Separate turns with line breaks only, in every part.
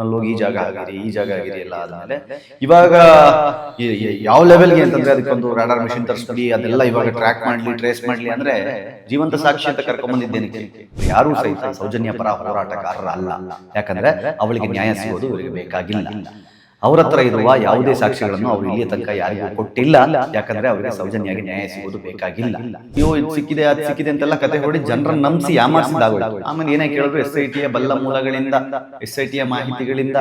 ಇವನಲ್ಲಿ ಹೋಗಿ ಈ ಜಾಗ ಆಗಿರಿ ಎಲ್ಲ ಆದಮೇಲೆ ಇವಾಗ ಯಾವ ಲೆವೆಲ್ಗೆ ಅಂತಂದ್ರೆ ಅದಕ್ಕೊಂದು ರಾಡಾರ್ ಮೆಷಿನ್ ತರಿಸ್ಬಿಡಿ, ಅದೆಲ್ಲ ಇವಾಗ ಟ್ರ್ಯಾಕ್ ಮಾಡಲಿ, ಟ್ರೇಸ್ ಮಾಡಲಿ ಅಂದ್ರೆ ಜೀವಂತ ಸಾಕ್ಷಿ ಅಂತ ಕರ್ಕೊಂಡ್ಬಂದಿದ್ದೇನೆ. ಯಾರೂ ಸಹಿತ ಸೌಜನ್ಯ ಪರ ಹೋರಾಟಗಾರರ ಅಲ್ಲ. ಯಾಕಂದ್ರೆ ಅವಳಿಗೆ ನ್ಯಾಯ ಸಿಗೋದು ಇವರಿಗೆ ಬೇಕಾಗಿಲ್ಲ. ಅವ್ರ ಹತ್ರ ಇರುವ ಯಾವುದೇ ಸಾಕ್ಷಿಗಳನ್ನು ಅವರು ಇಲ್ಲಿಯ ತನಕ ಯಾರಿಗೂ ಕೊಟ್ಟಿಲ್ಲ. ಯಾಕಂದ್ರೆ ಅವರಿಗೆ ಸೌಜನ್ಯಾಗಿ ನ್ಯಾಯ ಸಿಗೋದು ಬೇಕಾಗಿಲ್ಲ. ಅಯ್ಯೋ ಇದು ಸಿಕ್ಕಿದೆ ಅದು ಸಿಕ್ಕಿದೆ ಅಂತೆಲ್ಲ ಕತೆ ಹೊಡಿ ಜನರನ್ನು ನಂಬಿಸಿ ಯಾಮಾರಿಸಿದಾಗೋಯ್ತು. ಆಮೇಲೆ ಏನೇ ಕೇಳಿದ್ರು SITಯ ಬಲ್ಲ ಮೂಲಗಳಿಂದ, SITಯ ಮಾಹಿತಿಗಳಿಂದ,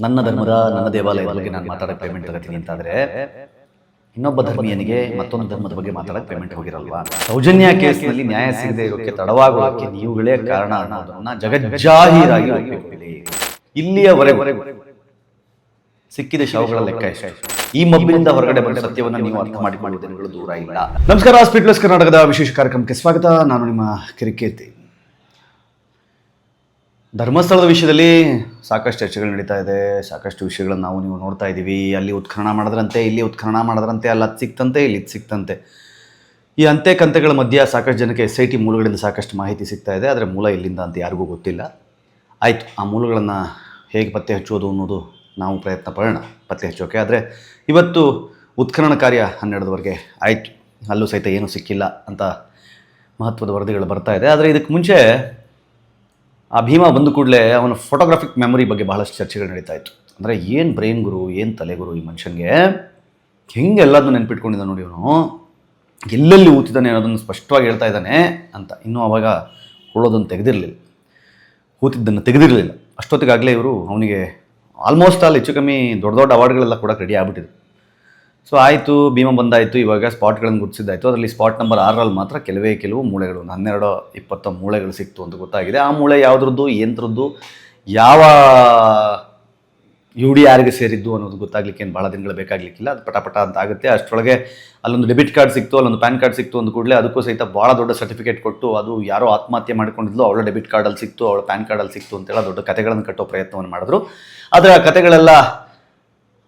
ನನ್ನ ಧರ್ಮದ ನನ್ನ ದೇವಾಲಯದ ಬಗ್ಗೆ ನಾನು ಮಾತಾಡೋಕೆ ಪೇಮೆಂಟ್ ತಗೋತೀನಿ ಅಂತಾದ್ರೆ ಇನ್ನೊಬ್ಬ ಧರ್ಮೀಯನಿಗೆ ಮತ್ತೊಂದು ಧರ್ಮದ ಬಗ್ಗೆ ಮಾತಾಡೋಕೆ ಪೇಮೆಂಟ್ ಹೋಗಿರಲ್ವಾ? ಸೌಜನ್ಯ ಕೇಸ್ನಲ್ಲಿ ನ್ಯಾಯ ಸಿಗದೆ ಇರೋಕ್ಕೆ ತಡವಾಗೋಕ್ಕೆ ನೀವುಗಳೇ ಕಾರಣ ಅನ್ನೋದನ್ನ ಜಗಜ್ಜಾಹೀರಾಗಿ ಒಪ್ಪಿಕೊಳ್ಳಿ. ಇಲ್ಲಿಯವರೆಗೂ ಸಿಕ್ಕಿದ ಶವಗಳ ಲೆಕ್ಕ ಎಷ್ಟು? ಈ ಮಬ್ಬಿನಿಂದ ಹೊರಗಡೆ ಬಂದ ಸತ್ಯವನ್ನು ನೀವು ಅರ್ಥ ಮಾಡಿಕೊಳ್ಳುವ ದಿನಗಳು ದೂರ ಇಲ್ಲ. ನಮಸ್ಕಾರ, ಸ್ಪೀಡ್ಲೆಸ್ ಕರ್ನಾಟಕದ ವಿಶೇಷ ಕಾರ್ಯಕ್ರಮಕ್ಕೆ ಸ್ವಾಗತ. ನಾನು ನಿಮ್ಮ ಕಿರಿಕೀರ್ತಿ. ಧರ್ಮಸ್ಥಳದ ವಿಷಯದಲ್ಲಿ ಸಾಕಷ್ಟು ಚರ್ಚೆಗಳು ನಡೀತಾ ಇದೆ. ಸಾಕಷ್ಟು ವಿಷಯಗಳನ್ನು ನೀವು ನೋಡ್ತಾ ಇದ್ದೀವಿ. ಅಲ್ಲಿ ಉತ್ಖನನ ಮಾಡಿದ್ರಂತೆ, ಇಲ್ಲಿ ಉತ್ಖನನ ಮಾಡಿದ್ರಂತೆ, ಅಲ್ಲಿ ಅದು ಸಿಕ್ತಂತೆ, ಇಲ್ಲಿ ಇದು ಸಿಕ್ತಂತೆ. ಈ ಅಂತೆ ಕಂತೆಗಳ ಮಧ್ಯೆ ಸಾಕಷ್ಟು ಜನಕ್ಕೆ SIT ಮೂಲಗಳಿಂದ ಸಾಕಷ್ಟು ಮಾಹಿತಿ ಸಿಗ್ತಾ ಇದೆ. ಆದರೆ ಮೂಲ ಎಲ್ಲಿಂದ ಅಂತ ಯಾರಿಗೂ ಗೊತ್ತಿಲ್ಲ. ಆಯಿತು, ಆ ಮೂಲಗಳನ್ನು ಹೇಗೆ ಪತ್ತೆ ಹಚ್ಚೋದು ಅನ್ನೋದು ನಾವು ಪ್ರಯತ್ನ ಪಡೋಣ ಪತ್ತೆ ಹಚ್ಚೋಕೆ. ಆದರೆ ಇವತ್ತು ಉತ್ಖನನ ಕಾರ್ಯ 12ವರೆಗೆ ಆಯಿತು, ಅಲ್ಲೂ ಸಹಿತ ಏನೂ ಸಿಕ್ಕಿಲ್ಲ ಅಂತ ಮಹತ್ವದ ವರದಿಗಳು ಬರ್ತಾ ಇದೆ. ಆದರೆ ಇದಕ್ಕೆ ಮುಂಚೆ ಆ ಭೀಮಾ ಬಂದ ಕೂಡಲೇ ಅವನ ಫೋಟೋಗ್ರಾಫಿಕ್ ಮೆಮೊರಿ ಬಗ್ಗೆ ಬಹಳಷ್ಟು ಚರ್ಚೆಗಳು ನಡೀತಾ ಇತ್ತು. ಅಂದರೆ ಏನು ಬ್ರೈನ್ ಗುರು, ಏನು ತಲೆ ಗುರು ಈ ಮನುಷ್ಯನಿಗೆ, ಹೆಂಗೆಲ್ಲದನ್ನು ನೆನ್ಪಿಟ್ಕೊಂಡಿದ್ದ ನೋಡಿ ಅವನು, ಎಲ್ಲೆಲ್ಲಿ ಊತಿದ್ದಾನೆ ಅನ್ನೋದನ್ನು ಸ್ಪಷ್ಟವಾಗಿ ಹೇಳ್ತಾ ಇದ್ದಾನೆ ಅಂತ. ಇನ್ನೂ ಆವಾಗ ಉಳೋದನ್ನು ತೆಗೆದಿರಲಿಲ್ಲ, ಊತಿದ್ದನ್ನು ತೆಗೆದಿರಲಿಲ್ಲ. ಅಷ್ಟೊತ್ತಿಗಾಗಲೇ ಇವರು ಅವನಿಗೆ ಆಲ್ಮೋಸ್ಟ್ ಆಲ್ ಹೆಚ್ಚು ಕಮ್ಮಿ ದೊಡ್ಡ ದೊಡ್ಡ ಅವಾರ್ಡ್ಗಳೆಲ್ಲ ಕೂಡ ರೆಡಿ ಆಗ್ಬಿಟ್ಟಿದೆ. ಸೊ ಆಯಿತು, ಭೀಮ ಬಂದಾಯಿತು, ಇವಾಗ ಸ್ಪಾಟ್ಗಳನ್ನು ಗುರುತಿಸಿದ್ದಾಯಿತು. ಅದರಲ್ಲಿ ಸ್ಪಾಟ್ ನಂಬರ್ 6ರಲ್ಲಿ ಮಾತ್ರ ಕೆಲವು ಮೂಳೆಗಳು, 12-20 ಮೂಳೆಗಳು ಸಿಕ್ತು ಅಂತ ಗೊತ್ತಾಗಿದೆ. ಆ ಮೂಳೆ ಯಾವುದ್ರದ್ದು, ಯಂತ್ರದ್ದು, ಯಾವ UD ಯಾರಿಗೆ ಸೇರಿದ್ದು ಅನ್ನೋದು ಗೊತ್ತಾಗ್ಲಿಕ್ಕೆ ಏನು ಭಾಳ ದಿನಗಳು ಬೇಕಾಗಲಿಕ್ಕಿಲ್ಲ. ಅದು ಪಟ ಅಂತ ಆಗುತ್ತೆ. ಅಷ್ಟರೊಳಗೆ ಅಲ್ಲೊಂದು ಡೆಬಿಟ್ ಕಾರ್ಡ್ ಸಿಕ್ತು, ಅಲ್ಲೊಂದು ಪ್ಯಾನ್ ಕಾರ್ಡ್ ಸಿಕ್ತು ಅಂದ ಕೂಡಲೇ ಅದಕ್ಕೂ ಸಹಿತ ಭಾಳ ದೊಡ್ಡ ಸರ್ಟಿಫಿಕೇಟ್ ಕೊಟ್ಟು, ಅದು ಯಾರೋ ಆತ್ಮಹತ್ಯೆ ಮಾಡ್ಕೊಂಡಿದ್ಲು, ಅವಳ ಡೆಬಿಟ್ ಕಾರ್ಡಲ್ಲಿ ಸಿಕ್ತು, ಅವಳ ಪ್ಯಾನ್ ಕಾರ್ಡಲ್ಲಿ ಸಿಕ್ತು ಅಂತೆಲ್ಲ ದೊಡ್ಡ ಕತೆಗಳನ್ನು ಕಟ್ಟೋ ಪ್ರಯತ್ನವನ್ನು ಮಾಡಿದ್ರು. ಆದರೆ ಆ ಕತೆಗಳೆಲ್ಲ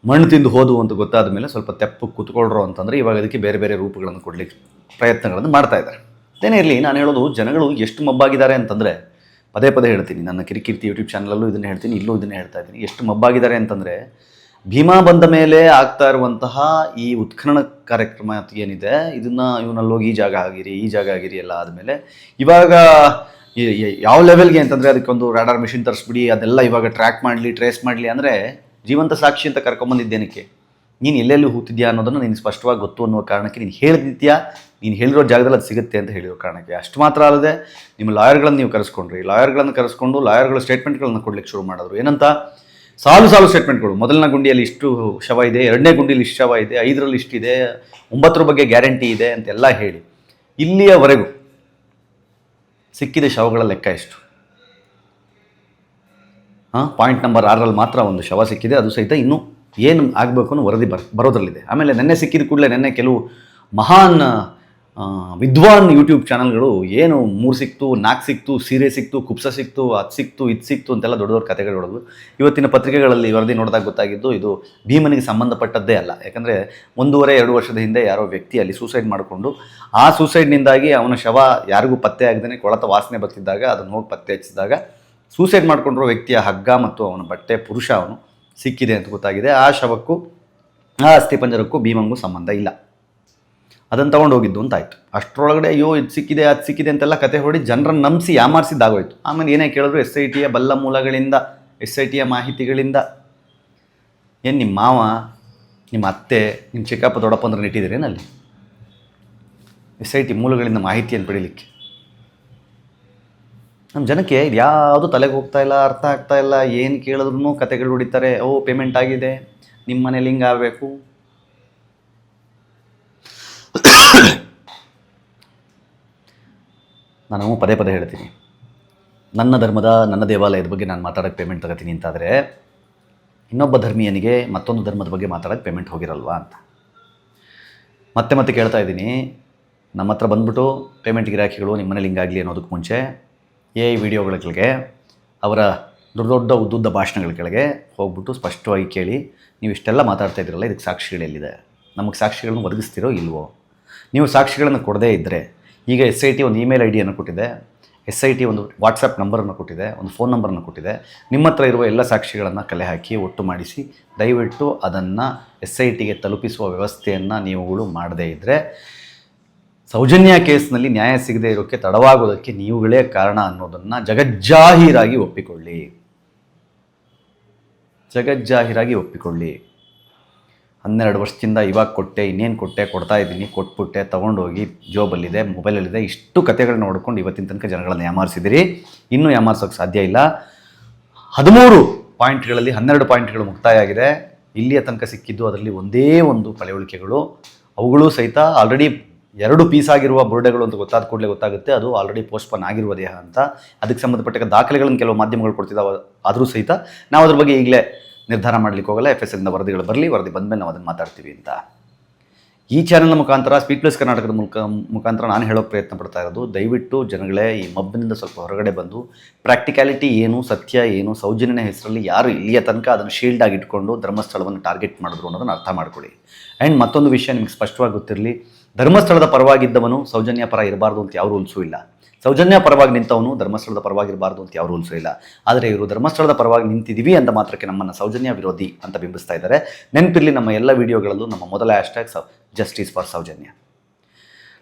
ಮಣ್ಣು ತಿಂದು ಹೋದವು ಅಂತ ಗೊತ್ತಾದ ಮೇಲೆ ಸ್ವಲ್ಪ ತೆಪ್ಪು ಕೂತ್ಕೊಳ್ಳ್ರು ಅಂತಂದರೆ ಇವಾಗ ಅದಕ್ಕೆ ಬೇರೆ ಬೇರೆ ರೂಪಗಳನ್ನು ಕೊಡಲಿಕ್ಕೆ ಪ್ರಯತ್ನಗಳನ್ನು ಮಾಡ್ತಾ ಇದ್ದಾರೆ. ಅದೇನೇ ಇರಲಿ, ನಾನು ಹೇಳೋದು ಜನಗಳು ಎಷ್ಟು ಮಬ್ಬಾಗಿದ್ದಾರೆ ಅಂತಂದರೆ, ಪದೇ ಹೇಳ್ತೀನಿ, ನನ್ನ ಕಿರಿಕೀರ್ತಿ ಯೂಟ್ಯೂಬ್ ಚಾನಲಲ್ಲೂ ಇದನ್ನು ಹೇಳ್ತೀನಿ, ಇಲ್ಲೂ ಇದನ್ನೇ ಹೇಳ್ತಾ ಇದ್ದೀನಿ. ಎಷ್ಟು ಮಬ್ಬಾಗಿದ್ದಾರೆ ಅಂತಂದರೆ, ಭೀಮಾ ಬಂದ ಮೇಲೆ ಆಗ್ತಾ ಇರುವಂತಹ ಈ ಉತ್ಖನನ ಕಾರ್ಯಕ್ರಮ ಏನಿದೆ, ಇದನ್ನು ಇವನಲ್ಲಿ ಹೋಗಿ ಈ ಜಾಗ ಆಗಿರಿ ಎಲ್ಲ ಆದಮೇಲೆ ಇವಾಗ ಯಾವ ಲೆವೆಲ್ಗೆ ಅಂತಂದರೆ ಅದಕ್ಕೊಂದು ರಾಡಾರ್ ಮೆಷಿನ್ ತರಿಸ್ಬಿಡಿ, ಅದೆಲ್ಲ ಇವಾಗ ಟ್ರ್ಯಾಕ್ ಮಾಡಲಿ, ಟ್ರೇಸ್ ಮಾಡಲಿ ಅಂದರೆ ಜೀವಂತ ಸಾಕ್ಷಿ ಅಂತ ಕರ್ಕೊಂಬಂದಿದ್ದೇನಕ್ಕೆ? ನೀನು ಎಲ್ಲೆಲ್ಲಿ ಹೂತಿದ್ಯಾ ಅನ್ನೋದನ್ನು ನೀನು ಸ್ಪಷ್ಟವಾಗಿ ಗೊತ್ತು ಅನ್ನೋ ಕಾರಣಕ್ಕೆ ನೀನು ಹೇಳಿದ್ಯಾ, ನೀನು ಹೇಳಿರೋ ಜಾಗದಲ್ಲಿ ಅದು ಸಿಗುತ್ತೆ ಅಂತ ಹೇಳಿರೋ ಕಾರಣಕ್ಕೆ. ಅಷ್ಟು ಮಾತ್ರ ಅಲ್ಲದೆ ನಿಮ್ಮ ಲಾಯರ್ಗಳನ್ನು ನೀವು ಕರೆಸ್ಕೊಂಡ್ರಿ, ಲಾಯರ್ಗಳನ್ನು ಕರೆಸ್ಕೊಂಡು ಲಾಯರ್ಗಳ ಸ್ಟೇಟ್ಮೆಂಟ್ಗಳನ್ನು ಕೊಡ್ಲಿಕ್ಕೆ ಶುರು ಮಾಡಿದ್ರು. ಏನಂತ ಸಾಲು ಸ್ಟೇಟ್ಮೆಂಟ್ಗಳು. ಮೊದಲನೇ ಗುಂಡಿಯಲ್ಲಿ ಇಷ್ಟು ಶವ ಇದೆ, ಎರಡನೇ ಗುಂಡಿಯಲ್ಲಿ ಇಷ್ಟು ಶವ ಇದೆ, 5ರಲ್ಲಿ ಇಷ್ಟಿದೆ, 9 ಬಗ್ಗೆ ಗ್ಯಾರಂಟಿ ಇದೆ ಅಂತೆಲ್ಲ ಹೇಳಿ ಇಲ್ಲಿಯವರೆಗೂ ಸಿಕ್ಕಿದ ಶವಗಳ ಲೆಕ್ಕ ಎಷ್ಟು? ಪಾಯಿಂಟ್ ನಂಬರ್ 6ರಲ್ಲಿ ಮಾತ್ರ ಒಂದು ಶವ ಸಿಕ್ಕಿದೆ. ಅದು ಸಹಿತ ಇನ್ನೂ ಏನು ಆಗಬೇಕು ಅನ್ನೋ ವರದಿ ಬರೋದ್ರಲ್ಲಿದೆ. ಆಮೇಲೆ ನೆನ್ನೆ ಸಿಕ್ಕಿದ ಕೂಡಲೇ ನೆನ್ನೆ ಕೆಲವು ಮಹಾನ್ ವಿದ್ವಾನ್ ಯೂಟ್ಯೂಬ್ ಚಾನಲ್ಗಳು ಏನು 3 ಸಿಕ್ತು, 4 ಸಿಕ್ತು, ಸೀರೆ ಸಿಕ್ತು, ಕುಪ್ಸ ಸಿಕ್ತು, ಅದು ಸಿಕ್ತು, ಇದು ಸಿಕ್ತು ಅಂತೆಲ್ಲ ದೊಡ್ಡ ಕಥೆಗಳು ನೋಡೋದು. ಇವತ್ತಿನ ಪತ್ರಿಕೆಗಳಲ್ಲಿ ವರದಿ ನೋಡಿದಾಗ ಗೊತ್ತಾಗಿದ್ದು ಇದು ಭೀಮನಿಗೆ ಸಂಬಂಧಪಟ್ಟದ್ದೇ ಅಲ್ಲ. ಯಾಕಂದರೆ 1.5-2 ವರ್ಷದ ಹಿಂದೆ ಯಾರೋ ವ್ಯಕ್ತಿ ಅಲ್ಲಿ ಸೂಸೈಡ್ ಮಾಡಿಕೊಂಡು, ಆ ಸೂಸೈಡ್ನಿಂದಾಗಿ ಅವನ ಶವ ಯಾರಿಗೂ ಪತ್ತೆ ಆಗದೇ ಕೊಳತ ವಾಸನೆ ಬರ್ತಿದ್ದಾಗ ಅದನ್ನು ಹೋಗಿ ಪತ್ತೆ ಹಚ್ಚಿದಾಗ ಸೂಸೈಡ್ ಮಾಡಿಕೊಂಡಿರೋ ವ್ಯಕ್ತಿಯ ಹಗ್ಗ ಮತ್ತು ಅವನ ಬಟ್ಟೆ ಪುರುಷ ಅವನು ಸಿಕ್ಕಿದೆ ಅಂತ ಗೊತ್ತಾಗಿದೆ. ಆ ಶವಕ್ಕೂ ಆ ಅಸ್ಥಿಪಂಜರಕ್ಕೂ ಭೀಮಂಗೂ ಸಂಬಂಧ ಇಲ್ಲ, ಅದನ್ನು ತೊಗೊಂಡು ಹೋಗಿದ್ದು ಅಂತಾಯಿತು. ಅಷ್ಟರೊಳಗಡೆ ಅಯ್ಯೋ ಇದು ಸಿಕ್ಕಿದೆ ಅದು ಸಿಕ್ಕಿದೆ ಅಂತೆಲ್ಲ ಕತೆ ಹೊಡಿ ಜನರನ್ನು ನಂಬಿಸಿ ಯಾಮಾರಿಸಿದ್ದಾಗೋಯ್ತು. ಆಮೇಲೆ ಏನೇ ಕೇಳಿದ್ರು SITಯ ಬಲ್ಲ ಮೂಲಗಳಿಂದ, SITಯ ಮಾಹಿತಿಗಳಿಂದ. ಏನು ನಿಮ್ಮ ಮಾವ, ನಿಮ್ಮ ಅತ್ತೆ, ನಿಮ್ಮ ಚಿಕ್ಕಪ್ಪ ದೊಡ್ಡಪ್ಪ ಅಂದ್ರೆ ನೆಟ್ಟಿದ್ದೀರೇನಲ್ಲಿ SIT ಮೂಲಗಳಿಂದ ಮಾಹಿತಿಯನ್ನು ಪಡೀಲಿಕ್ಕೆ? ನಮ್ಮ ಜನಕ್ಕೆ ಇದು ಯಾವುದು ತಲೆಗೆ ಹೋಗ್ತಾ ಇಲ್ಲ, ಅರ್ಥ ಆಗ್ತಾ ಇಲ್ಲ. ಏನು ಕೇಳಿದ್ರು ಕತೆಗಳು ಹೊಡಿತಾರೆ. ಪೇಮೆಂಟ್ ಆಗಿದೆ, ನಿಮ್ಮ ಮನೇಲಿ ಹಿಂಗೆ ಆಗಬೇಕು. ನಾನು ಪದೇ ಹೇಳ್ತೀನಿ, ನನ್ನ ಧರ್ಮದ ನನ್ನ ದೇವಾಲಯದ ಬಗ್ಗೆ ನಾನು ಮಾತಾಡೋಕ್ಕೆ ಪೇಮೆಂಟ್ ತಗೋತೀನಿ ಅಂತಾದರೆ ಇನ್ನೊಬ್ಬ ಧರ್ಮೀಯನಿಗೆ ಮತ್ತೊಂದು ಧರ್ಮದ ಬಗ್ಗೆ ಮಾತಾಡೋಕ್ಕೆ ಪೇಮೆಂಟ್ ಹೋಗಿರಲ್ವಾ ಅಂತ ಮತ್ತೆ ಕೇಳ್ತಾ ಇದ್ದೀನಿ. ನಮ್ಮ ಹತ್ರ ಬಂದ್ಬಿಟ್ಟು ಪೇಮೆಂಟ್ ಗಿರಾಕಿಗಳು ನಿಮ್ಮ ಮನೇಲಿ ಹಿಂಗಾಗಲಿ ಅನ್ನೋದಕ್ಕೆ ಮುಂಚೆ ವಿಡಿಯೋಗಳ ಕೆಳಗೆ, ಅವರ ದೊಡ್ಡ ಉದ್ದುದ್ದ ಭಾಷಣಗಳ ಕೆಳಗೆ ಹೋಗ್ಬಿಟ್ಟು ಸ್ಪಷ್ಟವಾಗಿ ಕೇಳಿ, ನೀವು ಇಷ್ಟೆಲ್ಲ ಮಾತಾಡ್ತಾ ಇದ್ದೀರಲ್ಲ, ಇದಕ್ಕೆ ಸಾಕ್ಷಿಗಳೆಲ್ಲಿದೆ? ನಮಗೆ ಸಾಕ್ಷಿಗಳನ್ನು ಒದಗಿಸ್ತಿರೋ ಇಲ್ವೋ? ನೀವು ಸಾಕ್ಷಿಗಳನ್ನು ಕೊಡದೇ ಇದ್ದರೆ, ಈಗ SIT ಒಂದು ಇಮೇಲ್ ID ಕೊಟ್ಟಿದೆ. SIT ಒಂದು ವಾಟ್ಸಪ್ ನಂಬರನ್ನು ಕೊಟ್ಟಿದೆ, ಒಂದು ಫೋನ್ ನಂಬರನ್ನು ಕೊಟ್ಟಿದೆ. ನಿಮ್ಮ ಹತ್ರ ಇರುವ ಎಲ್ಲ ಸಾಕ್ಷಿಗಳನ್ನು ಕಲೆ ಹಾಕಿ ಒಟ್ಟು ಮಾಡಿಸಿ ದಯವಿಟ್ಟು ಅದನ್ನು SITಗೆ ತಲುಪಿಸುವ ವ್ಯವಸ್ಥೆಯನ್ನು ನೀವುಗಳು ಮಾಡದೇ ಇದ್ದರೆ ಸೌಜನ್ಯ ಕೇಸ್ನಲ್ಲಿ ನ್ಯಾಯ ಸಿಗದೇ ಇರೋಕ್ಕೆ ತಡವಾಗೋದಕ್ಕೆ ನೀವುಗಳೇ ಕಾರಣ ಅನ್ನೋದನ್ನು ಜಗಜ್ಜಾಹೀರಾಗಿ ಒಪ್ಪಿಕೊಳ್ಳಿ. 12 ವರ್ಷದಿಂದ ಇವಾಗ ಕೊಟ್ಟೆ, ಇನ್ನೇನು ಕೊಟ್ಟೆ, ಕೊಡ್ತಾ ಇದ್ದೀನಿ, ಕೊಟ್ಬಿಟ್ಟೆ, ತೊಗೊಂಡೋಗಿ ಜೋಬಲ್ಲಿದೆ, ಮೊಬೈಲಲ್ಲಿದೆ, ಇಷ್ಟು ಕಥೆಗಳನ್ನ ನೋಡ್ಕೊಂಡು ಇವತ್ತಿನ ತನಕ ಜನಗಳನ್ನು ಯಾಮಾರಿಸಿದಿರಿ. ಇನ್ನೂ ಯಾಮಾರಿಸೋಕ್ಕೆ ಸಾಧ್ಯ ಇಲ್ಲ. 13 ಪಾಯಿಂಟ್ಗಳಲ್ಲಿ 12 ಪಾಯಿಂಟ್ಗಳು ಮುಕ್ತಾಯ ಆಗಿದೆ. ಇಲ್ಲಿಯ ತನಕ ಸಿಕ್ಕಿದ್ದು ಅದರಲ್ಲಿ ಒಂದೇ ಒಂದು ಪಳೆಯುಳಿಕೆಗಳು. ಅವುಗಳು ಸಹಿತ ಆಲ್ರೆಡಿ 2 ಪೀಸ್ ಆಗಿರುವ ಬುರುಡೆಗಳು ಅಂತ ಗೊತ್ತಾದ ಕೂಡಲೇ ಗೊತ್ತಾಗುತ್ತೆ ಅದು ಆಲ್ರೆಡಿ ಪೋಸ್ಟ್ಪೋನ್ ಆಗಿರುವ ದೇಹ ಅಂತ. ಅದಕ್ಕೆ ಸಂಬಂಧಪಟ್ಟ ದಾಖಲೆಗಳನ್ನು ಕೆಲವು ಮಾಧ್ಯಮಗಳು ಕೊಡ್ತಿದ್ದಾವೆ. ಆದರೂ ಸಹಿತ ನಾವು ಅದ್ರ ಬಗ್ಗೆ ಈಗಲೇ ನಿರ್ಧಾರ ಮಾಡಲಿಕ್ಕೆ ಹೋಗಲ್ಲ. FSLನಿಂದ ವರದಿಗಳು ಬರಲಿ, ವರದಿ ಬಂದಮೇಲೆ ನಾವು ಅದನ್ನು ಮಾತಾಡ್ತೀವಿ ಅಂತ. ಈ ಚಾನೆಲ್ನ ಮುಖಾಂತರ ಸ್ಪೀಡ್ ಪ್ಲಸ್ ಕರ್ನಾಟಕದ ಮುಖಾಂತರ ನಾನು ಹೇಳೋಕ್ಕೆ ಪ್ರಯತ್ನ ಪಡ್ತಾ ಇರೋದು, ದಯವಿಟ್ಟು ಜನಗಳೇ ಈ ಮಬ್ಬಿನಿಂದ ಸ್ವಲ್ಪ ಹೊರಗಡೆ ಬಂದು ಪ್ರಾಕ್ಟಿಕ್ಯಾಲಿಟಿ ಏನು, ಸತ್ಯ ಏನು, ಸೌಜನ್ಯನ ಹೆಸರಲ್ಲಿ ಯಾರು ಇಲ್ಲಿಯ ತನಕ ಅದನ್ನು ಶೀಲ್ಡ್ ಆಗಿ ಇಟ್ಕೊಂಡು ಧರ್ಮಸ್ಥಳವನ್ನು ಟಾರ್ಗೆಟ್ ಮಾಡಿದ್ರು ಅನ್ನೋದನ್ನು ಅರ್ಥ ಮಾಡ್ಕೊಳ್ಳಿ. ಆ್ಯಂಡ್ ಮತ್ತೊಂದು ವಿಷಯ ನಿಮಗೆ ಸ್ಪಷ್ಟವಾಗಿ ಗೊತ್ತಿರಲಿ, ಧರ್ಮಸ್ಥಳದ ಪರವಾಗಿದ್ದವನು ಸೌಜನ್ಯ ಪರ ಇರಬಾರ್ದು ಅಂತ ಯಾವ ರೂಲ್ಸೂ ಇಲ್ಲ. ಸೌಜನ್ಯ ಪರವಾಗಿ ನಿಂತವನು ಧರ್ಮಸ್ಥಳದ ಪರವಾಗಿರಬಾರ್ದು ಅಂತ ಯಾವ ರೂಲ್ಸೂ ಇಲ್ಲ. ಆದರೆ ಇವರು ಧರ್ಮಸ್ಥಳದ ಪರವಾಗಿ ನಿಂತಿದ್ದೀವಿ ಅಂತ ಮಾತ್ರಕ್ಕೆ ನಮ್ಮನ್ನು ಸೌಜನ್ಯ ವಿರೋಧಿ ಅಂತ ಬಿಂಬಿಸ್ತಾ ಇದ್ದಾರೆ. ನೆನಪಿರಲಿ, ನಮ್ಮ ಎಲ್ಲ ವಿಡಿಯೋಗಳಲ್ಲೂ ನಮ್ಮ ಮೊದಲ ಹ್ಯಾಶ್ಟ್ಯಾಗ್ ಜಸ್ಟಿಸ್ ಫಾರ್ ಸೌಜನ್ಯ.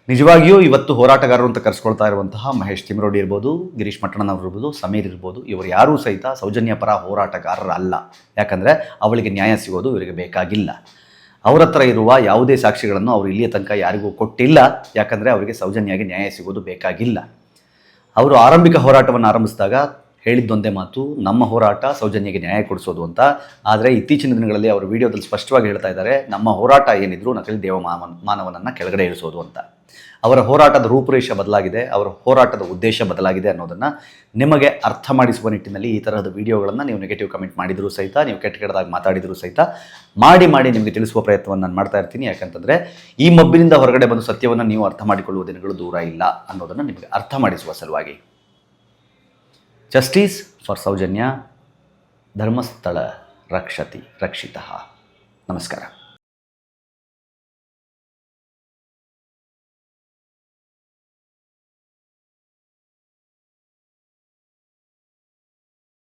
ನಿಜವಾಗಿಯೂ ಇವತ್ತು ಹೋರಾಟಗಾರರು ಅಂತ ಕರೆಸ್ಕೊಳ್ತಾ ಇರುವಂತಹ ಮಹೇಶ್ ತಿಮ್ರೋಡಿ ಇರ್ಬೋದು, ಗಿರೀಶ್ ಮಟ್ಟಣ್ಣನವರು ಇರ್ಬೋದು, ಸಮೀರ್ ಇರ್ಬೋದು, ಇವರು ಯಾರೂ ಸಹಿತ ಸೌಜನ್ಯ ಪರ ಹೋರಾಟಗಾರರಲ್ಲ. ಯಾಕಂದರೆ ಅವಳಿಗೆ ನ್ಯಾಯ ಸಿಗೋದು ಇವರಿಗೆ ಬೇಕಾಗಿಲ್ಲ. ಅವರ ಹತ್ರ ಇರುವ ಯಾವುದೇ ಸಾಕ್ಷಿಗಳನ್ನು ಅವರು ಇಲ್ಲಿಯ ತನಕ ಯಾರಿಗೂ ಕೊಟ್ಟಿಲ್ಲ. ಯಾಕಂದರೆ ಅವರಿಗೆ ಸೌಜನ್ಯಗೆ ನ್ಯಾಯ ಸಿಗೋದು ಬೇಕಾಗಿಲ್ಲ. ಅವರು ಆರಂಭಿಕ ಹೋರಾಟವನ್ನು ಆರಂಭಿಸಿದಾಗ ಹೇಳಿದ್ದೊಂದೇ ಮಾತು, ನಮ್ಮ ಹೋರಾಟ ಸೌಜನ್ಯಗೆ ನ್ಯಾಯ ಕೊಡಿಸೋದು ಅಂತ. ಆದರೆ ಇತ್ತೀಚಿನ ದಿನಗಳಲ್ಲಿ ಅವರು ವಿಡಿಯೋದಲ್ಲಿ ಸ್ಪಷ್ಟವಾಗಿ ಹೇಳ್ತಾ ಇದ್ದಾರೆ, ನಮ್ಮ ಹೋರಾಟ ಏನಿದ್ರು ನಕಲಿ ಮಾನವನನ್ನು ಕೆಳಗಡೆ ಇಳಿಸೋದು ಅಂತ. ಅವರ ಹೋರಾಟದ ರೂಪುರೇಷೆ ಬದಲಾಗಿದೆ, ಅವರ ಹೋರಾಟದ ಉದ್ದೇಶ ಬದಲಾಗಿದೆ ಅನ್ನೋದನ್ನು ನಿಮಗೆ ಅರ್ಥ ಮಾಡಿಸುವ ನಿಟ್ಟಿನಲ್ಲಿ ಈ ತರಹದ ವಿಡಿಯೋಗಳನ್ನು ನೀವು ನೆಗೆಟಿವ್ ಕಮೆಂಟ್ ಮಾಡಿದರೂ ಸಹಿತ, ನೀವು ಕೆಟ್ಟದಾಗಿ ಮಾತಾಡಿದರೂ ಸಹಿತ ಮಾಡಿ ನಿಮಗೆ ತಿಳಿಸುವ ಪ್ರಯತ್ನವನ್ನು ನಾನು ಮಾಡ್ತಾ ಇರ್ತೀನಿ. ಯಾಕಂತಂದರೆ ಈ ಮಬ್ಬಿನಿಂದ ಹೊರಗಡೆ ಬಂದು ಸತ್ಯವನ್ನು ನೀವು ಅರ್ಥ ಮಾಡಿಕೊಳ್ಳುವ ದಿನಗಳು ದೂರ ಇಲ್ಲ ಅನ್ನೋದನ್ನು ನಿಮಗೆ ಅರ್ಥ ಮಾಡಿಸುವ ಸಲುವಾಗಿ. ಜಸ್ಟಿಸ್ ಫಾರ್ ಸೌಜನ್ಯ, ಧರ್ಮಸ್ಥಳ ರಕ್ಷಿತಃ. ನಮಸ್ಕಾರ.